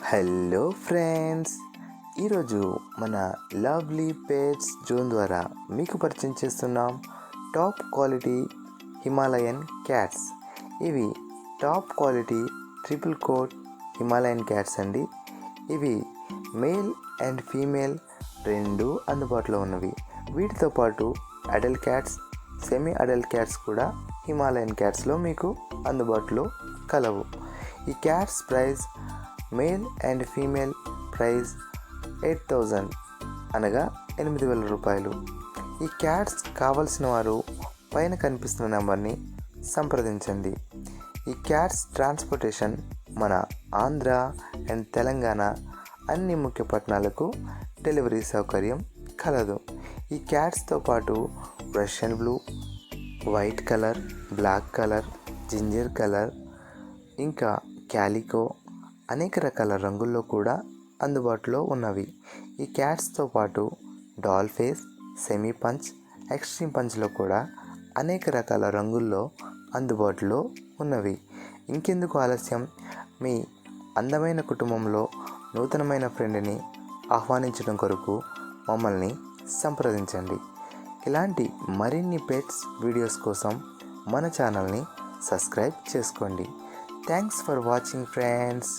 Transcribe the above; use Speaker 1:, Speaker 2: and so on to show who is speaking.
Speaker 1: Hello friends, ఈరోజు మన lovely pets zone ద్వారా మీకు పరిచయం చేస్తున్నాం టాప్ క్వాలిటీ హిమాలయన్ క్యాట్స్. ఇవి top quality triple coat Himalayan cats అండి. ఇవి మేల్ అండ్ ఫీమేల్ రెండు అందుబాటులో ఉన్నవి. వీటితో పాటు adult cats, semi adult cats కూడా హిమాలయన్ క్యాట్స్లో మీకు అందుబాటులో కలవు. ఈ cats price male and female price 8,000 అనగా 8,000 రూపాయలు. ఈ క్యాట్స్ కావలసిన వారు పైన కనిపిస్తున్న నెంబర్ని సంప్రదించండి. ఈ క్యాట్స్ ట్రాన్స్పోర్టేషన్ మన ఆంధ్ర అండ్ తెలంగాణ అన్ని ముఖ్య పట్టణాలకు డెలివరీ సౌకర్యం కలదు. ఈ క్యాట్స్తో పాటు Russian blue, white colour, black colour, ginger colour, ఇంకా క్యాలికో అనేక రకాల రంగుల్లో కూడా అందుబాటులో ఉన్నవి. ఈ క్యాట్స్తో పాటు doll face, semi punch, extreme పంచ్లో కూడా అనేక రకాల రంగుల్లో అందుబాటులో ఉన్నవి. ఇంకెందుకు ఆలస్యం, మీ అందమైన కుటుంబంలో నూతనమైన ఫ్రెండ్ని ఆహ్వానించడం కొరకు మమ్మల్ని సంప్రదించండి. ఇలాంటి మరిన్ని పెట్స్ వీడియోస్ కోసం మన ఛానల్ని సబ్స్క్రైబ్ చేసుకోండి. Thanks for watching friends.